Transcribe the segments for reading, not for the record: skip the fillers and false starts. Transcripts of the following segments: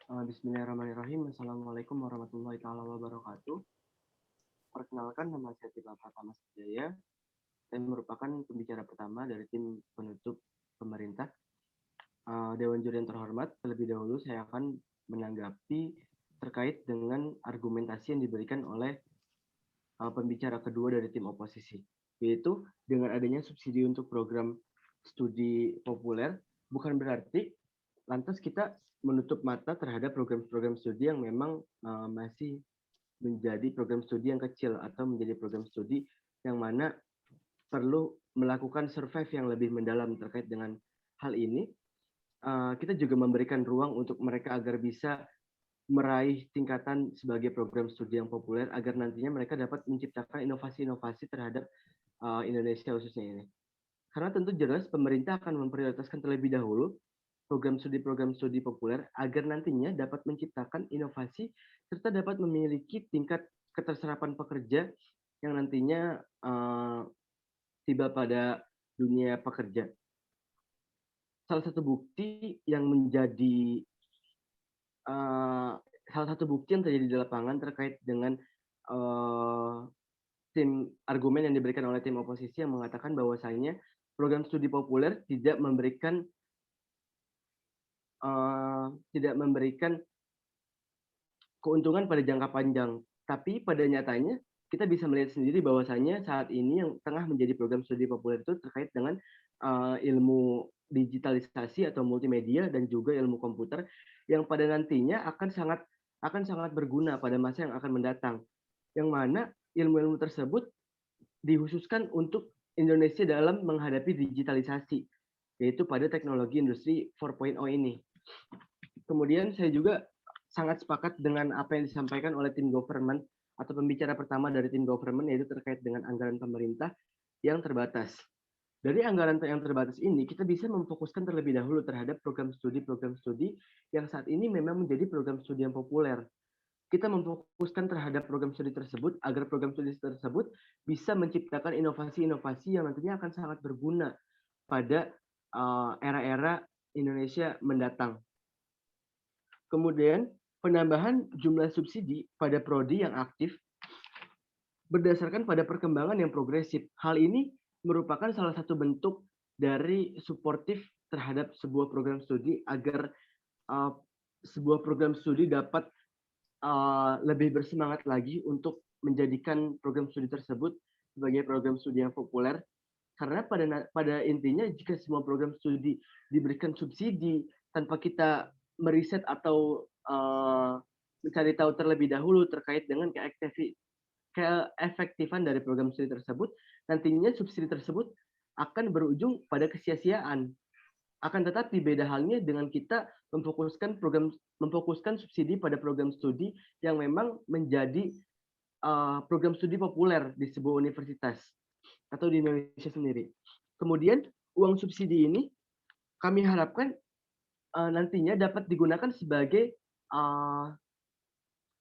Bismillahirrahmanirrahim. Assalamualaikum warahmatullahi taala wabarakatuh. Perkenalkan, nama saya Tila Pratama Sejaya. Saya merupakan pembicara pertama dari tim penutup pemerintah. Dewan Juri yang terhormat, terlebih dahulu saya akan menanggapi terkait dengan argumentasi yang diberikan oleh pembicara kedua dari tim oposisi, yaitu dengan adanya subsidi untuk program studi populer, bukan berarti lantas kita menutup mata terhadap program-program studi yang memang masih menjadi program studi yang kecil atau menjadi program studi yang mana perlu melakukan survei yang lebih mendalam terkait dengan hal ini. Kita juga memberikan ruang untuk mereka agar bisa meraih tingkatan sebagai program studi yang populer agar nantinya mereka dapat menciptakan inovasi-inovasi terhadap Indonesia khususnya ini. Karena tentu jelas pemerintah akan memprioritaskan terlebih dahulu program studi populer agar nantinya dapat menciptakan inovasi serta dapat memiliki tingkat keterserapan pekerja yang nantinya tiba pada dunia pekerja. Salah satu bukti yang menjadi salah satu bukti yang terjadi di lapangan terkait dengan tim argumen yang diberikan oleh tim oposisi yang mengatakan bahwasanya program studi populer tidak memberikan keuntungan pada jangka panjang. Tapi pada nyatanya kita bisa melihat sendiri bahwasanya saat ini yang tengah menjadi program studi populer itu terkait dengan ilmu digitalisasi atau multimedia dan juga ilmu komputer yang pada nantinya akan sangat berguna pada masa yang akan mendatang. Yang mana ilmu-ilmu tersebut dikhususkan untuk Indonesia dalam menghadapi digitalisasi, yaitu pada teknologi industri 4.0 ini. Kemudian saya juga sangat sepakat dengan apa yang disampaikan oleh tim government atau pembicara pertama dari tim government, yaitu terkait dengan anggaran pemerintah yang terbatas. Dari anggaran yang terbatas ini, kita bisa memfokuskan terlebih dahulu terhadap program studi yang saat ini memang menjadi program studi yang populer. Kita memfokuskan terhadap program studi tersebut agar program studi tersebut bisa menciptakan inovasi-inovasi yang nantinya akan sangat berguna pada era-era Indonesia mendatang. Kemudian penambahan jumlah subsidi pada prodi yang aktif berdasarkan pada perkembangan yang progresif. Hal ini merupakan salah satu bentuk dari suportif terhadap sebuah program studi agar sebuah program studi dapat lebih bersemangat lagi untuk menjadikan program studi tersebut sebagai program studi yang populer. Karena pada intinya jika semua program studi diberikan subsidi tanpa kita meriset atau mencari tahu terlebih dahulu terkait dengan keefektifan dari program studi tersebut, nantinya subsidi tersebut akan berujung pada kesia-siaan. Akan tetapi beda halnya dengan kita memfokuskan subsidi pada program studi yang memang menjadi program studi populer di sebuah universitas atau di Indonesia sendiri. Kemudian uang subsidi ini kami harapkan nantinya dapat digunakan sebagai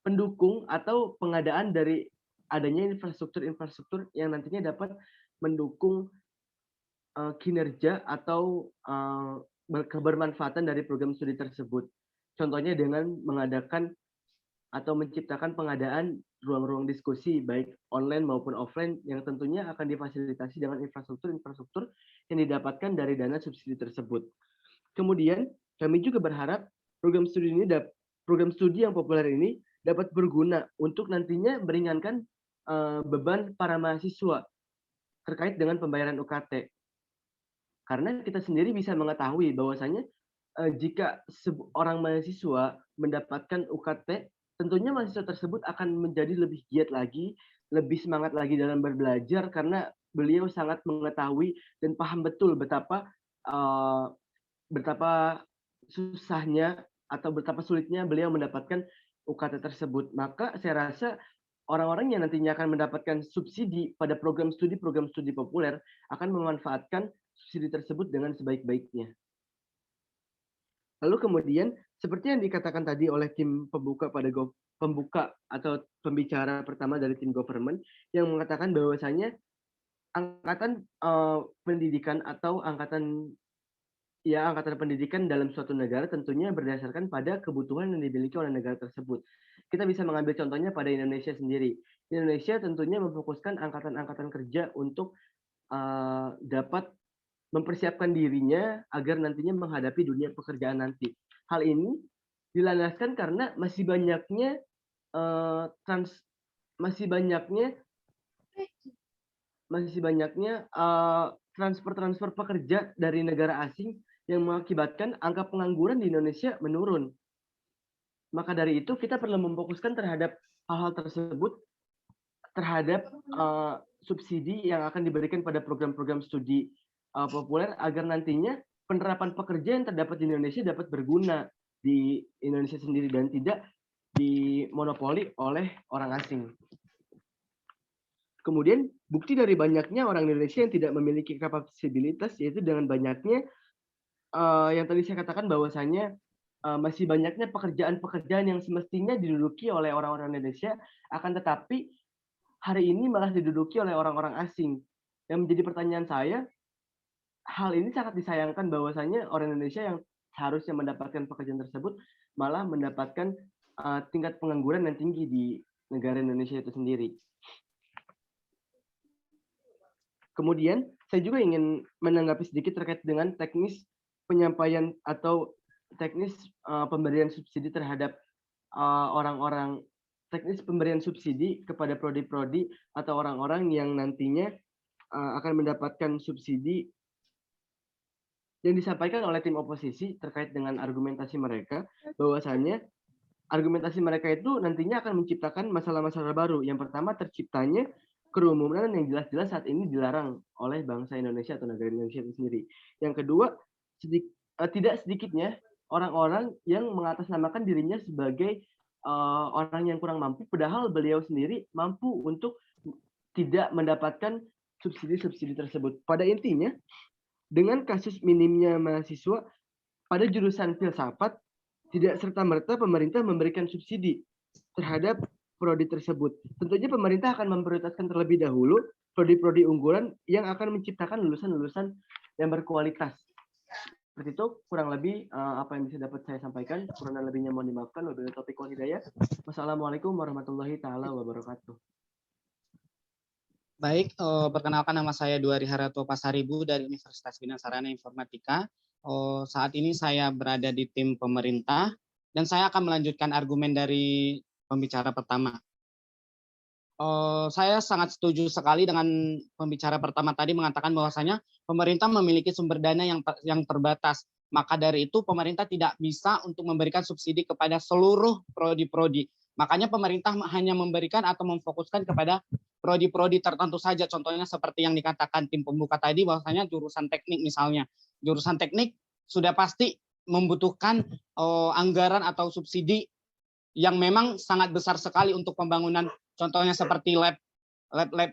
pendukung atau pengadaan dari adanya infrastruktur yang nantinya dapat mendukung kinerja atau kebermanfaatan dari program studi tersebut. Contohnya dengan mengadakan atau menciptakan pengadaan ruang-ruang diskusi baik online maupun offline yang tentunya akan difasilitasi dengan infrastruktur yang didapatkan dari dana subsidi tersebut. Kemudian kami juga berharap program studi yang populer ini dapat berguna untuk nantinya meringankan beban para mahasiswa terkait dengan pembayaran UKT. Karena kita sendiri bisa mengetahui bahwasanya jika seorang mahasiswa mendapatkan UKT, tentunya mahasiswa tersebut akan menjadi lebih giat lagi, lebih semangat lagi dalam berbelajar karena beliau sangat mengetahui dan paham betul betapa susahnya atau betapa sulitnya beliau mendapatkan UKT tersebut. Maka saya rasa orang-orang yang nantinya akan mendapatkan subsidi pada program studi populer akan memanfaatkan subsidi tersebut dengan sebaik-baiknya. Lalu kemudian seperti yang dikatakan tadi oleh tim pembuka atau pembicara pertama dari tim government yang mengatakan bahwasanya angkatan pendidikan atau angkatan ya angkatan pendidikan dalam suatu negara tentunya berdasarkan pada kebutuhan yang dimiliki oleh negara tersebut. Kita bisa mengambil contohnya pada Indonesia sendiri. Indonesia tentunya memfokuskan angkatan-angkatan kerja untuk dapat mempersiapkan dirinya agar nantinya menghadapi dunia pekerjaan nanti. Hal ini dilandaskan karena uh, trans masih banyaknya transfer-transfer pekerja dari negara asing yang mengakibatkan angka pengangguran di Indonesia menurun. Maka dari itu kita perlu memfokuskan terhadap hal-hal tersebut, terhadap subsidi yang akan diberikan pada program-program studi populer agar nantinya penerapan pekerja yang terdapat di Indonesia dapat berguna di Indonesia sendiri dan tidak dimonopoli oleh orang asing. Kemudian bukti dari banyaknya orang Indonesia yang tidak memiliki kapasitas yaitu dengan banyaknya yang tadi saya katakan bahwasanya masih banyaknya pekerjaan-pekerjaan yang semestinya diduduki oleh orang-orang Indonesia, akan tetapi hari ini malah diduduki oleh orang-orang asing. Yang menjadi pertanyaan saya, hal ini sangat disayangkan bahwasanya orang Indonesia yang seharusnya mendapatkan pekerjaan tersebut malah mendapatkan tingkat pengangguran yang tinggi di negara Indonesia itu sendiri. Kemudian saya juga ingin menanggapi sedikit terkait dengan teknis penyampaian atau teknis pemberian subsidi terhadap orang-orang, teknis pemberian subsidi kepada prodi-prodi atau orang-orang yang nantinya akan mendapatkan subsidi yang disampaikan oleh tim oposisi terkait dengan argumentasi mereka, bahwasannya argumentasi mereka itu nantinya akan menciptakan masalah-masalah baru. Yang pertama, terciptanya kerumunan yang jelas-jelas saat ini dilarang oleh bangsa Indonesia atau negara Indonesia itu sendiri. Yang kedua, tidak sedikitnya orang-orang yang mengatasnamakan dirinya sebagai orang yang kurang mampu, padahal beliau sendiri mampu untuk tidak mendapatkan subsidi-subsidi tersebut. Pada intinya, dengan kasus minimnya mahasiswa pada jurusan filsafat, tidak serta-merta pemerintah memberikan subsidi terhadap prodi tersebut. Tentunya pemerintah akan memprioritaskan terlebih dahulu prodi-prodi unggulan yang akan menciptakan lulusan-lulusan yang berkualitas. Seperti itu kurang lebih apa yang bisa dapat saya sampaikan. Kurang lebihnya mohon dimaafkan. Wabillahi taufiq wal hidayah. Wassalamualaikum warahmatullahi taala wabarakatuh. Baik, perkenalkan nama saya Duari Harato Pasaribu dari Universitas Bina Sarana Informatika. Saat ini saya berada di tim pemerintah dan saya akan melanjutkan argumen dari pembicara pertama. Saya sangat setuju sekali dengan pembicara pertama tadi mengatakan bahwasanya pemerintah memiliki sumber dana yang terbatas. Maka dari itu pemerintah tidak bisa untuk memberikan subsidi kepada seluruh prodi-prodi. Makanya pemerintah hanya memberikan atau memfokuskan kepada prodi-prodi tertentu saja. Contohnya seperti yang dikatakan tim pembuka tadi bahwasanya jurusan teknik misalnya. Jurusan teknik sudah pasti membutuhkan anggaran atau subsidi yang memang sangat besar sekali untuk pembangunan, contohnya seperti lab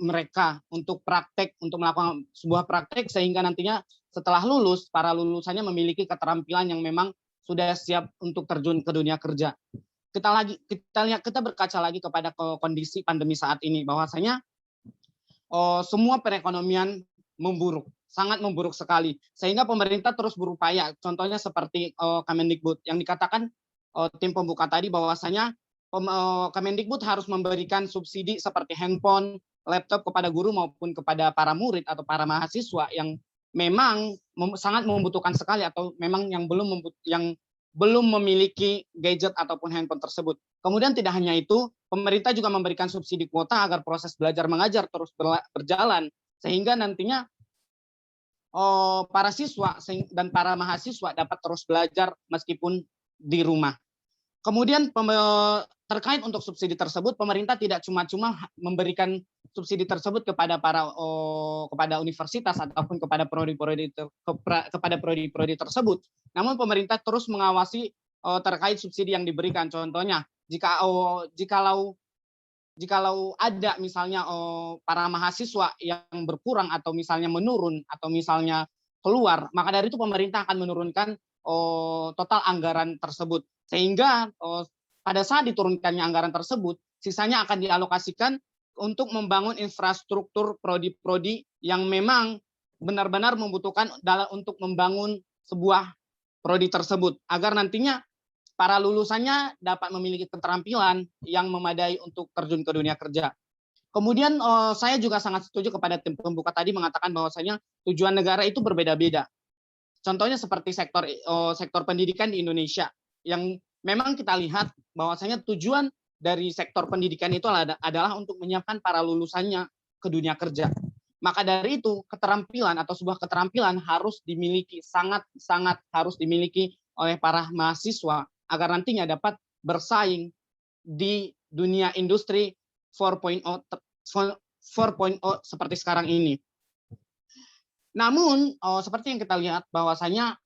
mereka untuk praktek, untuk melakukan sebuah praktek sehingga nantinya setelah lulus para lulusannya memiliki keterampilan yang memang sudah siap untuk terjun ke dunia kerja. Kita berkaca lagi kepada kondisi pandemi saat ini bahwasanya semua perekonomian memburuk, sangat memburuk sekali, sehingga pemerintah terus berupaya, contohnya seperti Kemendikbud yang dikatakan tim pembuka tadi bahwasanya Kemendikbud harus memberikan subsidi seperti handphone, laptop kepada guru maupun kepada para murid atau para mahasiswa yang memang sangat membutuhkan sekali atau memang yang belum memiliki gadget ataupun handphone tersebut. Kemudian tidak hanya itu, pemerintah juga memberikan subsidi kuota agar proses belajar mengajar terus berjalan sehingga nantinya para siswa dan para mahasiswa dapat terus belajar meskipun di rumah. Kemudian terkait untuk subsidi tersebut, pemerintah tidak cuma-cuma memberikan subsidi tersebut kepada universitas ataupun kepada prodi-prodi tersebut. Namun pemerintah terus mengawasi terkait subsidi yang diberikan. Contohnya, jikalau ada misalnya para mahasiswa yang berkurang atau misalnya menurun atau misalnya keluar, maka dari itu pemerintah akan menurunkan total anggaran tersebut sehingga pada saat diturunkannya anggaran tersebut sisanya akan dialokasikan untuk membangun infrastruktur prodi-prodi yang memang benar-benar membutuhkan untuk membangun sebuah prodi tersebut agar nantinya para lulusannya dapat memiliki keterampilan yang memadai untuk terjun ke dunia kerja. Kemudian saya juga sangat setuju kepada tim pembuka tadi mengatakan bahwasanya tujuan negara itu berbeda-beda. Contohnya seperti sektor pendidikan di Indonesia yang memang kita lihat bahwasanya tujuan dari sektor pendidikan itu adalah untuk menyiapkan para lulusannya ke dunia kerja. Maka dari itu keterampilan atau sebuah keterampilan harus dimiliki, sangat harus dimiliki oleh para mahasiswa agar nantinya dapat bersaing di dunia industri 4.0 seperti sekarang ini. Namun seperti yang kita lihat bahwasanya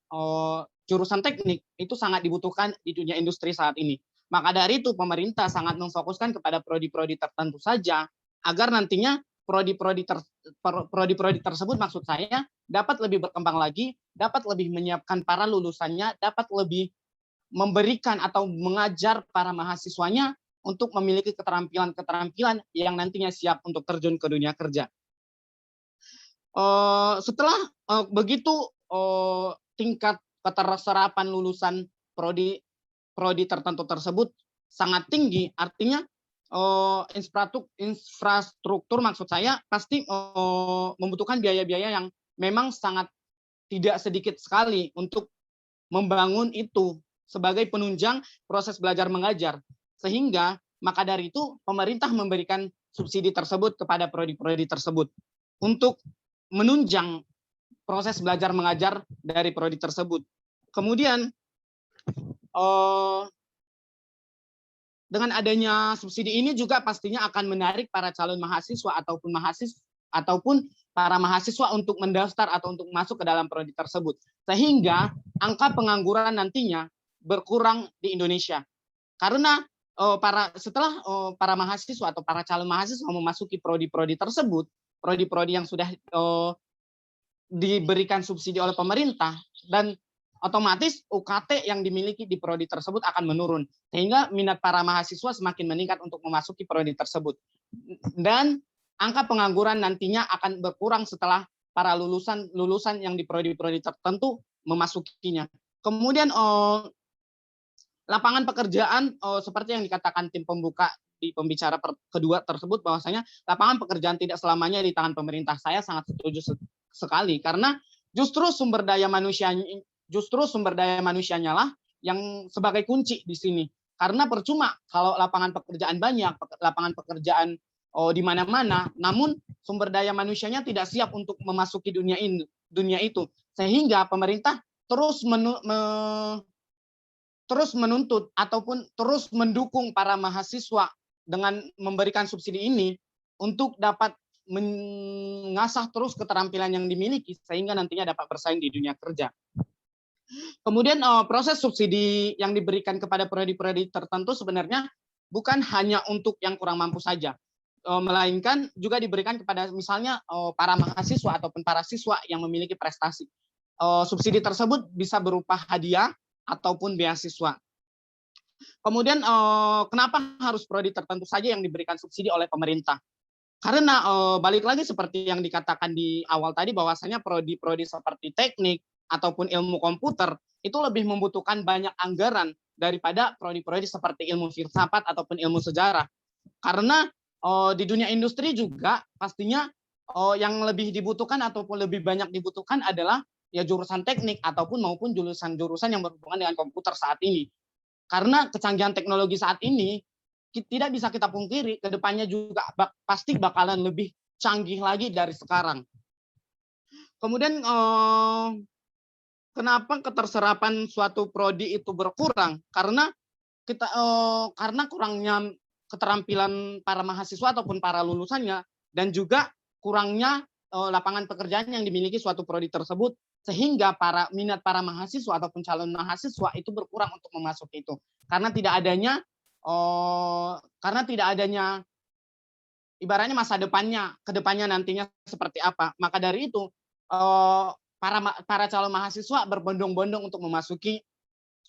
jurusan teknik itu sangat dibutuhkan di dunia industri saat ini. Maka dari itu pemerintah sangat memfokuskan kepada prodi-prodi tertentu saja agar nantinya prodi-prodi tersebut maksud saya dapat lebih berkembang lagi, dapat lebih menyiapkan para lulusannya, dapat lebih memberikan atau mengajar para mahasiswanya untuk memiliki keterampilan-keterampilan yang nantinya siap untuk terjun ke dunia kerja. Setelah begitu tingkat keterserapan lulusan prodi tertentu tersebut sangat tinggi, artinya infrastruktur maksud saya pasti membutuhkan biaya-biaya yang memang sangat tidak sedikit sekali untuk membangun itu sebagai penunjang proses belajar mengajar. Sehingga maka dari itu pemerintah memberikan subsidi tersebut kepada prodi-prodi tersebut untuk menunjang proses belajar mengajar dari prodi tersebut. Kemudian dengan adanya subsidi ini juga pastinya akan menarik para calon mahasiswa ataupun para mahasiswa untuk mendaftar atau untuk masuk ke dalam prodi tersebut. Sehingga angka pengangguran nantinya berkurang di Indonesia. Karena setelah para mahasiswa atau para calon mahasiswa memasuki prodi-prodi tersebut, prodi-prodi yang sudah diberikan subsidi oleh pemerintah, dan otomatis UKT yang dimiliki di prodi tersebut akan menurun, sehingga minat para mahasiswa semakin meningkat untuk memasuki prodi tersebut. Dan angka pengangguran nantinya akan berkurang setelah para lulusan yang di prodi-prodi tertentu memasukinya. Kemudian lapangan pekerjaan seperti yang dikatakan tim pembuka di pembicara kedua tersebut, bahwasanya lapangan pekerjaan tidak selamanya di tangan pemerintah. Saya sangat setuju sekali karena justru sumber daya manusianya lah yang sebagai kunci di sini. Karena percuma kalau lapangan pekerjaan banyak, lapangan pekerjaan di mana-mana, namun sumber daya manusianya tidak siap untuk memasuki dunia itu. Sehingga pemerintah terus menuntut ataupun terus mendukung para mahasiswa dengan memberikan subsidi ini untuk dapat mengasah terus keterampilan yang dimiliki sehingga nantinya dapat bersaing di dunia kerja. Kemudian proses subsidi yang diberikan kepada prodi-prodi tertentu sebenarnya bukan hanya untuk yang kurang mampu saja, melainkan juga diberikan kepada misalnya para mahasiswa ataupun para siswa yang memiliki prestasi. Subsidi tersebut bisa berupa hadiah ataupun beasiswa. Kemudian kenapa harus prodi tertentu saja yang diberikan subsidi oleh pemerintah? Karena balik lagi seperti yang dikatakan di awal tadi bahwasanya prodi-prodi seperti teknik ataupun ilmu komputer itu lebih membutuhkan banyak anggaran daripada prodi-prodi seperti ilmu filsafat ataupun ilmu sejarah. Karena di dunia industri juga pastinya yang lebih dibutuhkan ataupun lebih banyak dibutuhkan adalah ya jurusan teknik ataupun maupun jurusan-jurusan yang berhubungan dengan komputer saat ini. Karena kecanggihan teknologi saat ini tidak bisa kita pungkiri, kedepannya juga pasti bakalan lebih canggih lagi dari sekarang. Kemudian kenapa keterserapan suatu prodi itu berkurang? Karena kurangnya keterampilan para mahasiswa ataupun para lulusannya, dan juga kurangnya lapangan pekerjaan yang dimiliki suatu prodi tersebut, sehingga minat para mahasiswa ataupun calon mahasiswa itu berkurang untuk memasuki itu karena tidak adanya ibaratnya masa depannya, kedepannya nantinya seperti apa. Maka dari itu para calon mahasiswa berbondong-bondong untuk memasuki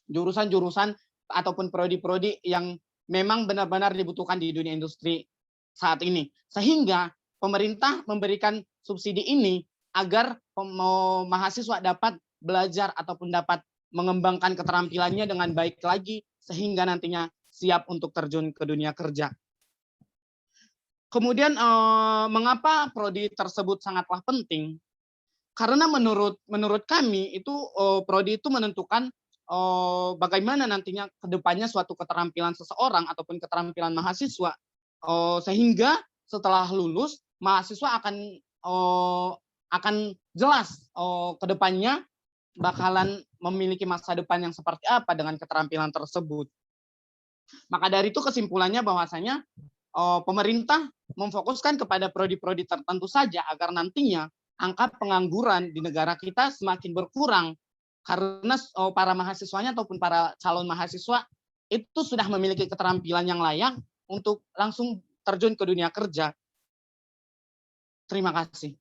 jurusan-jurusan ataupun prodi-prodi yang memang benar-benar dibutuhkan di dunia industri saat ini, sehingga pemerintah memberikan subsidi ini agar mahasiswa dapat belajar ataupun dapat mengembangkan keterampilannya dengan baik lagi sehingga nantinya siap untuk terjun ke dunia kerja. Kemudian mengapa prodi tersebut sangatlah penting? Karena menurut kami itu prodi itu menentukan bagaimana nantinya ke depannya suatu keterampilan seseorang ataupun keterampilan mahasiswa, sehingga setelah lulus mahasiswa akan jelas ke depannya bakalan memiliki masa depan yang seperti apa dengan keterampilan tersebut. Maka dari itu kesimpulannya bahwasanya pemerintah memfokuskan kepada prodi-prodi tertentu saja agar nantinya angka pengangguran di negara kita semakin berkurang karena para mahasiswanya ataupun para calon mahasiswa itu sudah memiliki keterampilan yang layak untuk langsung terjun ke dunia kerja. Terima kasih.